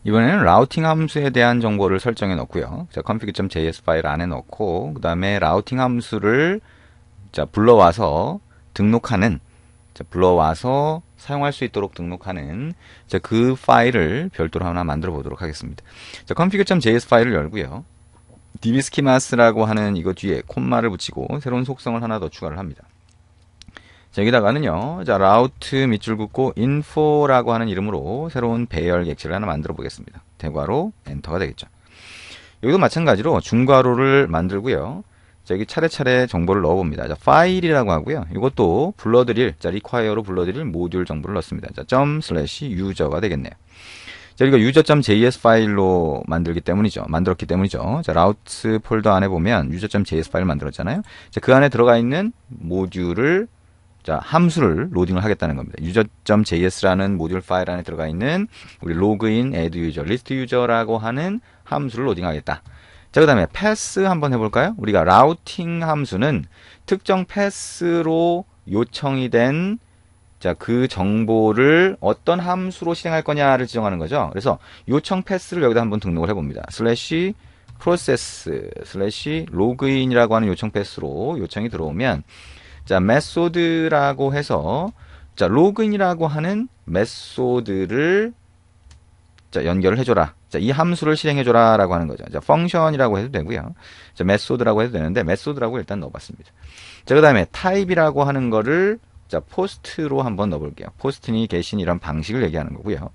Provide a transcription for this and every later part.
이번에는 라우팅 함수에 대한 정보를 설정해 놓고요. 자, config.js 파일 안에 넣고, 그 다음에 라우팅 함수를 자, 불러와서 등록하는, 자, 불러와서 사용할 수 있도록 등록하는, 자, 그 파일을 별도로 하나 만들어 보도록 하겠습니다. 자, config.js 파일을 열고요. dbschemas라고 하는 이거 뒤에 콤마를 붙이고 새로운 속성을 하나 더 추가를 합니다. 자, 여기다가는요, 자, 라우트 밑줄 긋고 info라고 하는 이름으로 새로운 배열 객체를 하나 만들어 보겠습니다. 대괄호 엔터가 되겠죠. 여기도 마찬가지로 중괄호를 만들고요. 자, 여기 차례차례 정보를 넣어봅니다. 자, 파일이라고 하고요. 이것도 불러드릴, 자, require로 불러드릴 모듈 정보를 넣습니다. 자, ./user가 되겠네요. 자, 우리가 user.js 파일로 만들었기 때문이죠. 자, 라우트 폴더 안에 보면 user.js 파일 만들었잖아요. 자, 그 안에 들어가 있는 모듈을, 자, 함수를 로딩을 하겠다는 겁니다. user.js라는 모듈 파일 안에 들어가 있는 우리 로그인, add user, list user라고 하는 함수를 로딩하겠다. 자, 그 다음에 패스 한번 해볼까요? 우리가 라우팅 함수는 특정 패스로 요청이 된, 자, 그 정보를 어떤 함수로 실행할 거냐를 지정하는 거죠. 그래서 요청 패스를 여기다 한번 등록을 해봅니다. /process/ 로그인이라고 하는 요청 패스로 요청이 들어오면, 자, 메소드라고 해서, 자, 로그인이라고 하는 메소드를, 자, 연결을 해줘라. 자, 이 함수를 실행해줘라 라고 하는 거죠. 자, 펑션이라고 해도 되고요. 자, 메소드라고 해도 되는데 메소드라고 일단 넣어봤습니다. 자, 그 다음에 타입이라고 하는 거를, 자, 포스트로 한번 넣어볼게요. 포스트니 게신 이런 방식을 얘기하는 거고요.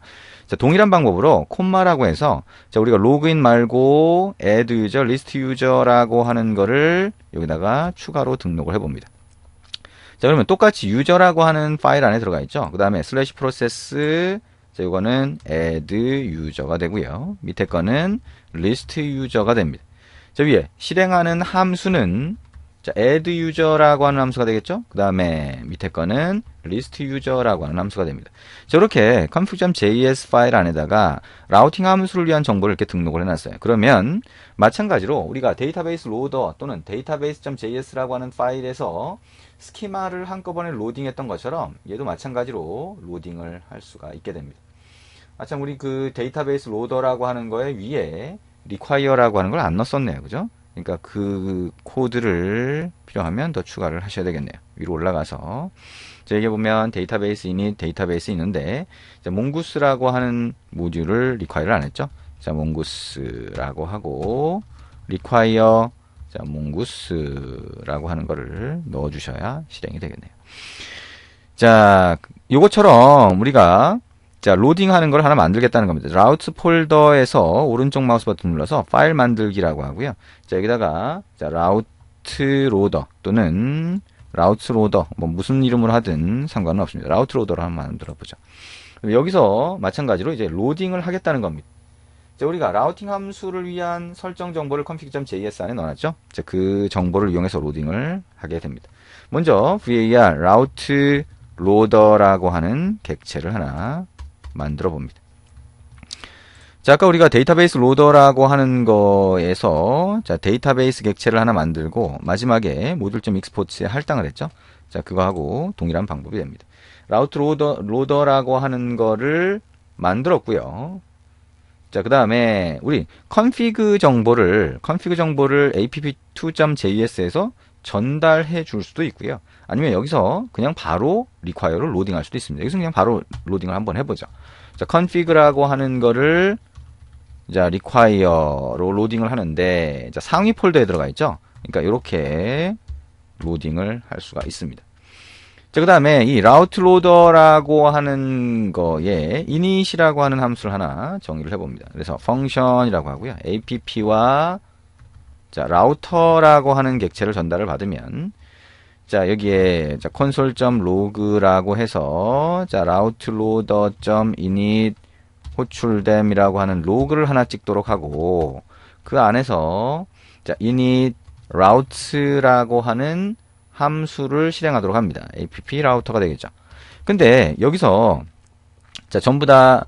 자, 동일한 방법으로 콤마라고 해서, 자, 우리가 로그인 말고 add user, list user라고 하는 거를 여기다가 추가로 등록을 해봅니다. 자, 그러면 똑같이 user라고 하는 파일 안에 들어가 있죠. 그 다음에 /process, 자, 이거는 add user가 되고요. 밑에 거는 list user가 됩니다. 자, 위에 실행하는 함수는, 자, add user라고 하는 함수가 되겠죠. 그 다음에 밑에 거는 list user라고 하는 함수가 됩니다. 자, 이렇게 config.js 파일 안에다가 라우팅 함수를 위한 정보를 이렇게 등록을 해놨어요. 그러면 마찬가지로 우리가 데이터베이스 로더 또는 database.js라고 하는 파일에서 스키마를 한꺼번에 로딩했던 것처럼 얘도 마찬가지로 로딩을 할 수가 있게 됩니다. 참, 우리 그 데이터베이스 로더라고 하는 거에 위에 require라고 하는 걸 안 넣었었네요. 그죠? 그러니까 그 코드를 필요하면 더 추가를 하셔야 되겠네요. 위로 올라가서. 자, 여기 보면 데이터베이스 init, 데이터베이스 있는데, 자, 몽구스라고 하는 모듈을 require를 안 했죠? 자, 몽구스라고 하고, require, 자, 몽구스라고 하는 거를 넣어주셔야 실행이 되겠네요. 자, 요것처럼 우리가, 자, 로딩하는 걸 하나 만들겠다는 겁니다. 라우트 폴더에서 오른쪽 마우스 버튼 눌러서 파일 만들기라고 하고요. 자, 여기다가, 자, 라우트 로더 또는 라우트 로더, 뭐 무슨 이름으로 하든 상관은 없습니다. 라우트 로더로 한번 만들어 보죠. 여기서 마찬가지로 이제 로딩을 하겠다는 겁니다. 자, 우리가 라우팅 함수를 위한 설정 정보를 config.js 안에 넣어놨죠. 자, 그 정보를 이용해서 로딩을 하게 됩니다. 먼저 var 라우트 로더라고 하는 객체를 하나 만들어 봅니다. 자, 아까 우리가 데이터베이스 로더라고 하는 거에서, 자, 데이터베이스 객체를 하나 만들고 마지막에 모듈.export에 할당을 했죠. 자, 그거하고 동일한 방법이 됩니다. 라우트 로더라고 하는 거를 만들었고요. 자, 그 다음에 우리 config 정보를 app2.js에서 전달해 줄 수도 있고요. 아니면 여기서 그냥 바로 require를 로딩할 수도 있습니다. 여기서 그냥 바로 로딩을 한번 해보죠. 자, config라고 하는 거를, 자, require로 로딩을 하는데, 자, 상위 폴더에 들어가 있죠. 그러니까 이렇게 로딩을 할 수가 있습니다. 자, 그 다음에 이 라우트 로더라고 하는 거에 init이라고 하는 함수를 하나 정의를 해봅니다. 그래서 function이라고 하고요. app와, 자, 라우터라고 하는 객체를 전달을 받으면, 자, 여기에, 자, console.log라고 해서, 자, routeloader.init 호출됨이라고 하는 로그를 하나 찍도록 하고, 그 안에서, 자, init route라고 하는 함수를 실행하도록 합니다. app 라우터가 되겠죠. 근데 여기서, 자, 전부 다,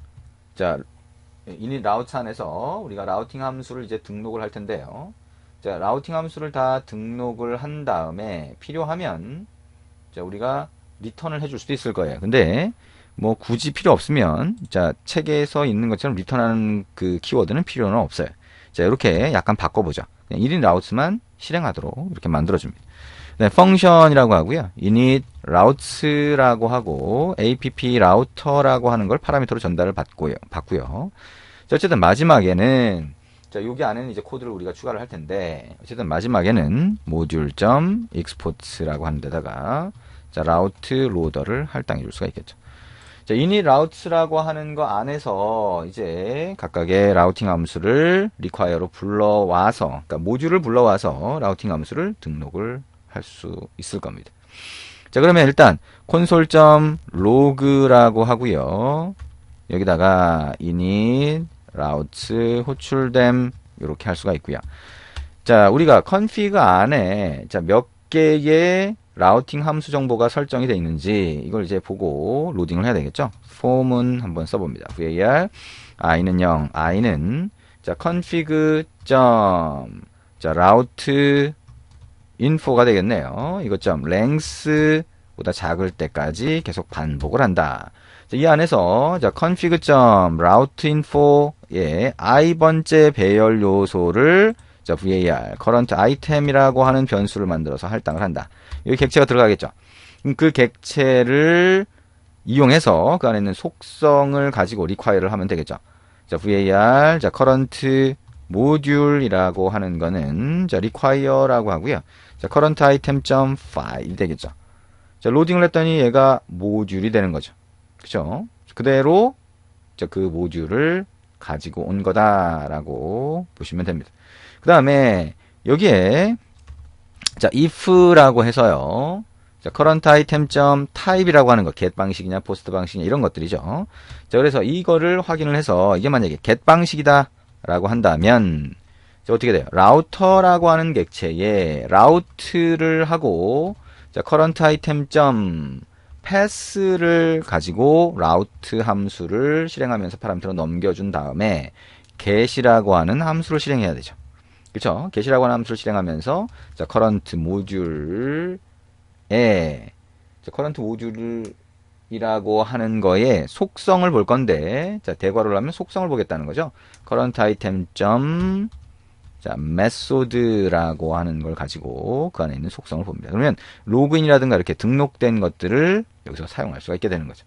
자, init 라우트 안에서 우리가 라우팅 함수를 이제 등록을 할 텐데요. 자, 라우팅 함수를 다 등록을 한 다음에 필요하면, 자, 우리가 리턴을 해줄 수도 있을 거예요. 근데 뭐 굳이 필요 없으면 자 책에서 있는 것처럼 리턴하는 그 키워드는 필요는 없어요. 자 이렇게 약간 바꿔보죠. 그냥 1인 라우트만 실행하도록 이렇게 만들어줍니다. 네, 펑션이라고 하고요. init routes라고 하고 app router라고 하는 걸 파라미터로 전달을 받고요. 자, 어쨌든 마지막에는 자 여기 안에는 이제 코드를 우리가 추가를 할 텐데 어쨌든 마지막에는 module.export라고 하는 데다가 자 route loader를 할당해 줄 수가 있겠죠. 자, init routes라고 하는 거 안에서 이제 각각의 라우팅 함수를 require로 불러와서, 그러니까 모듈을 불러와서 라우팅 함수를 등록을 할 수 있을 겁니다. 자, 그러면 일단 console.log라고 하고요. 여기다가 init routes 호출됨 이렇게 할 수가 있고요. 자, 우리가 config 안에 자, 몇 개의 라우팅 함수 정보가 설정이 되어 있는지 이걸 이제 보고 로딩을 해야 되겠죠. 폼은 한번 써봅니다. var i는 0, i는 자 config 자 route info가 되겠네요. 이것 점 length보다 작을 때까지 계속 반복을 한다. 자, 이 안에서 자 config route info의 i번째 배열 요소를 자 var current item이라고 하는 변수를 만들어서 할당을 한다. 여기 객체가 들어가겠죠. 그 객체를 이용해서 그 안에 있는 속성을 가지고 require를 하면 되겠죠. 자 var 자 current module이라고 하는 거는 자 require라고 하고요. 자 current item.file 되겠죠. 자 로딩을 했더니 얘가 모듈이 되는 거죠. 그죠? 그대로 자 그 모듈을 가지고 온 거다라고 보시면 됩니다. 그 다음에 여기에 자 if라고 해서요. 자 current item.type이라고 하는 거 get 방식이냐 post 방식이냐 이런 것들이죠. 자 그래서 이거를 확인을 해서 이게 만약에 get 방식이다 라고 한다면 자, 어떻게 돼요? 라우터라고 하는 객체에 라우트를 하고 자 current item.pass를 가지고 라우트 함수를 실행하면서 파라미터로 넘겨준 다음에 get이라고 하는 함수를 실행해야 되죠. 그렇죠? get이라고 하는 함수를 실행하면서 자 current module에 자 current module이라고 하는 거에 속성을 볼 건데 자 대괄호를 하면 속성을 보겠다는 거죠. current item. 자 method라고 하는 걸 가지고 그 안에 있는 속성을 봅니다. 그러면 로그인이라든가 이렇게 등록된 것들을 여기서 사용할 수가 있게 되는 거죠.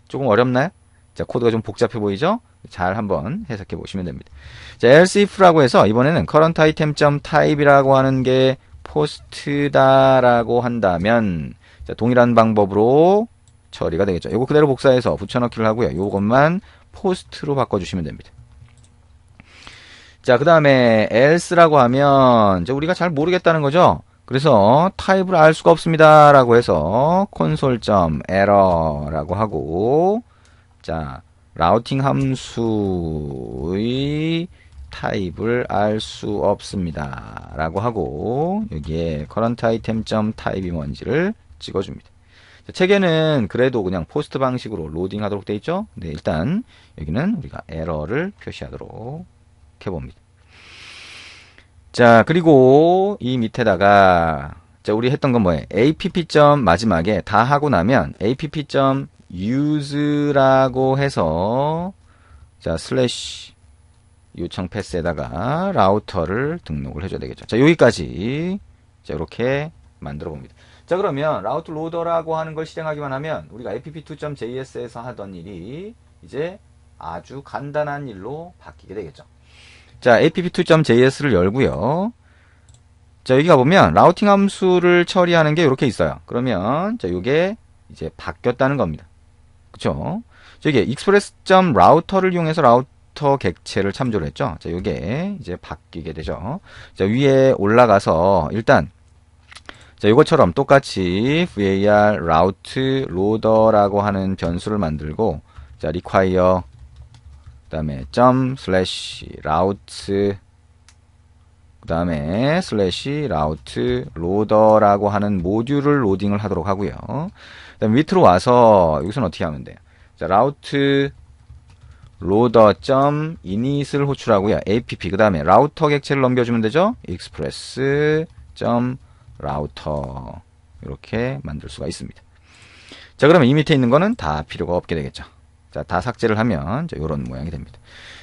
조금 어렵나요? 자 코드가 좀 복잡해 보이죠? 잘 한번 해석해 보시면 됩니다. 자, else if라고 해서 이번에는 current item.type이라고 하는 게 post다라고 한다면 자, 동일한 방법으로 처리가 되겠죠. 이거 그대로 복사해서 붙여넣기를 하고요. 이것만 post로 바꿔주시면 됩니다. 자, 그 다음에 else라고 하면 이제 우리가 잘 모르겠다는 거죠. 그래서 타입을 알 수가 없습니다 라고 해서 console.error라고 하고 자 라우팅 함수의 타입을 알 수 없습니다 라고 하고 여기에 current item.type이 뭔지를 찍어줍니다. 자, 책에는 그래도 그냥 포스트 방식으로 로딩 하도록 되어 있죠. 네, 일단 여기는 우리가 에러를 표시하도록 해봅니다. 자 그리고 이 밑에다가 자 우리 했던 건 뭐예요? app. 마지막에 다 하고 나면 app. use라고 해서 자 슬래시 요청 패스에다가 라우터를 등록을 해줘야 되겠죠. 자 여기까지 자 이렇게 만들어 봅니다. 자 그러면 라우트 로더라고 하는 걸 실행하기만 하면 우리가 app2.js에서 하던 일이 이제 아주 간단한 일로 바뀌게 되겠죠. 자 app2.js를 열고요. 자 여기 가보면 라우팅 함수를 처리하는 게 이렇게 있어요. 그러면 자 요게 이제 바뀌었다는 겁니다. 그쵸? 저기 express.router를 이용해서 라우터 객체를 참조를 했죠. 자, 요게 이제 바뀌게 되죠. 자, 위에 올라가서 일단 자, 이것처럼 똑같이 var route loader라고 하는 변수를 만들고 자, require 그다음에 ./route 그다음에 /route loader라고 하는 모듈을 로딩을 하도록 하고요. 그다음 밑으로 와서 여기서는 어떻게 하면 돼요? 자, route loader.init을 호출하고요. app 그다음에 라우터 객체를 넘겨주면 되죠. express.router 이렇게 만들 수가 있습니다. 자, 그러면 이 밑에 있는 거는 다 필요가 없게 되겠죠. 자, 다 삭제를 하면 이런 모양이 됩니다.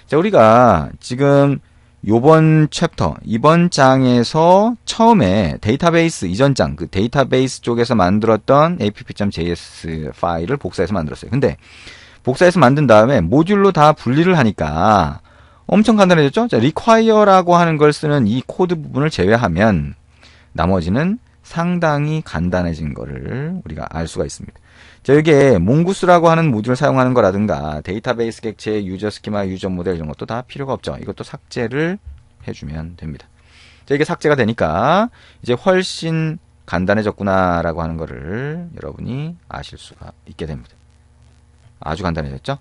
자, 우리가 지금 요번 챕터, 이번 장에서 처음에 데이터베이스 이전 장, 그 데이터베이스 쪽에서 만들었던 app.js 파일을 복사해서 만들었어요. 근데 복사해서 만든 다음에 모듈로 다 분리를 하니까 엄청 간단해졌죠? 자, require라고 하는 걸 쓰는 이 코드 부분을 제외하면 나머지는 상당히 간단해진 거를 우리가 알 수가 있습니다. 자, 여기에 몽구스라고 하는 모듈을 사용하는 거라든가 데이터베이스 객체, 유저 스키마, 유저 모델 이런 것도 다 필요가 없죠. 이것도 삭제를 해주면 됩니다. 자, 이게 삭제가 되니까 이제 훨씬 간단해졌구나라고 하는 거를 여러분이 아실 수가 있게 됩니다. 아주 간단해졌죠?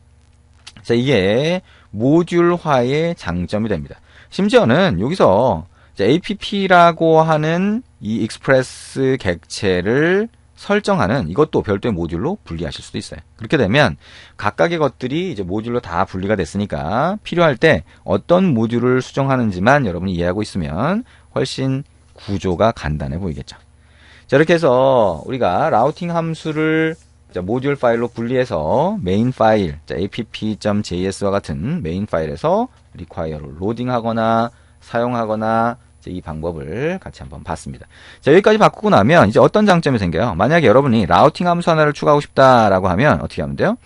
자, 이게 모듈화의 장점이 됩니다. 심지어는 여기서 app라고 하는 이 익스프레스 객체를 설정하는 이것도 별도의 모듈로 분리하실 수도 있어요. 그렇게 되면 각각의 것들이 이제 모듈로 다 분리가 됐으니까 필요할 때 어떤 모듈을 수정하는지만 여러분이 이해하고 있으면 훨씬 구조가 간단해 보이겠죠. 자, 이렇게 해서 우리가 라우팅 함수를 모듈 파일로 분리해서 메인 파일, app.js와 같은 메인 파일에서 require를 로딩하거나 사용하거나 이 방법을 같이 한번 봤습니다. 자, 여기까지 바꾸고 나면 이제 어떤 장점이 생겨요? 만약에 여러분이 라우팅 함수 하나를 추가하고 싶다라고 하면 어떻게 하면 돼요?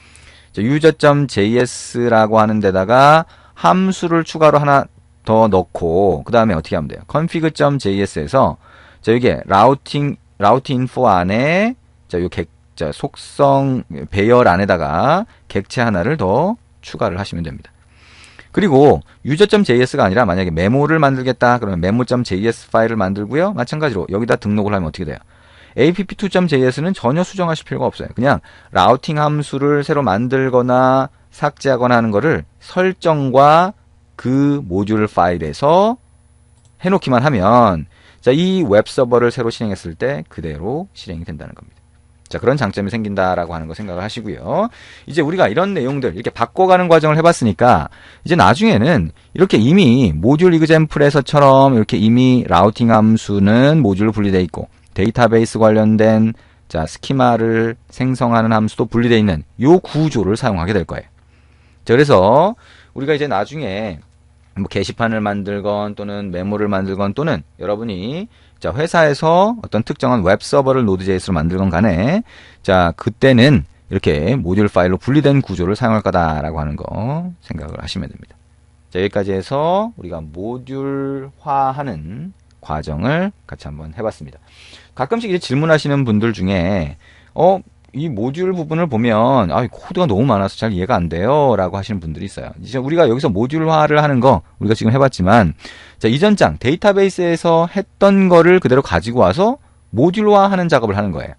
user.js라고 하는 데다가 함수를 추가로 하나 더 넣고 그 다음에 어떻게 하면 돼요? config.js에서 자, 여기에 라우팅 info 안에 자, 요 속성 배열 안에다가 객체 하나를 더 추가를 하시면 됩니다. 그리고 user.js가 아니라 만약에 메모를 만들겠다 그러면 memo.js 파일을 만들고요. 마찬가지로 여기다 등록을 하면 어떻게 돼요? app2.js는 전혀 수정하실 필요가 없어요. 그냥 라우팅 함수를 새로 만들거나 삭제하거나 하는 거를 설정과 그 모듈 파일에서 해놓기만 하면 자, 이 웹서버를 새로 실행했을 때 그대로 실행이 된다는 겁니다. 자, 그런 장점이 생긴다라고 하는 거 생각을 하시고요. 이제 우리가 이런 내용들 이렇게 바꿔가는 과정을 해봤으니까 이제 나중에는 이렇게 이미 모듈 이그젬플에서처럼 이렇게 이미 라우팅 함수는 모듈로 분리되어 있고 데이터베이스 관련된 자, 스키마를 생성하는 함수도 분리되어 있는 요 구조를 사용하게 될 거예요. 자, 그래서 우리가 이제 나중에 뭐 게시판을 만들건 또는 메모를 만들건 또는 여러분이 자, 회사에서 어떤 특정한 웹서버를 노드.js로 만들건 간에 자, 그때는 이렇게 모듈 파일로 분리된 구조를 사용할 거다라고 하는 거 생각을 하시면 됩니다. 자, 여기까지 해서 우리가 모듈화하는 과정을 같이 한번 해봤습니다. 가끔씩 이제 질문하시는 분들 중에 이 모듈 부분을 보면 코드가 너무 많아서 잘 이해가 안 돼요 라고 하시는 분들이 있어요. 이제 우리가 여기서 모듈화를 하는 거 우리가 지금 해봤지만 자, 이전 장 데이터베이스에서 했던 거를 그대로 가지고 와서 모듈화하는 작업을 하는 거예요.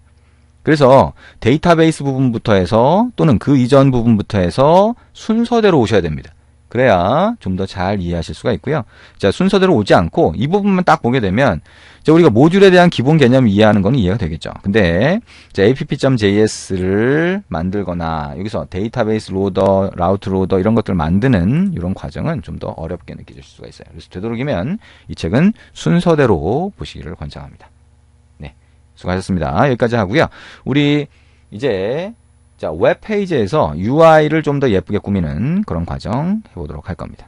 그래서 데이터베이스 부분부터 해서 또는 그 이전 부분부터 해서 순서대로 오셔야 됩니다. 그래야 좀 더 잘 이해하실 수가 있고요. 자, 순서대로 오지 않고 이 부분만 딱 보게 되면 자, 우리가 모듈에 대한 기본 개념을 이해하는 건 이해가 되겠죠. 근데 자, app.js를 만들거나 여기서 데이터베이스 로더, 라우트 로더 이런 것들을 만드는 이런 과정은 좀 더 어렵게 느껴질 수가 있어요. 그래서 되도록이면 이 책은 순서대로 보시기를 권장합니다. 네, 수고하셨습니다. 여기까지 하고요. 우리 이제 자, 웹페이지에서 UI를 좀 더 예쁘게 꾸미는 그런 과정 해보도록 할 겁니다.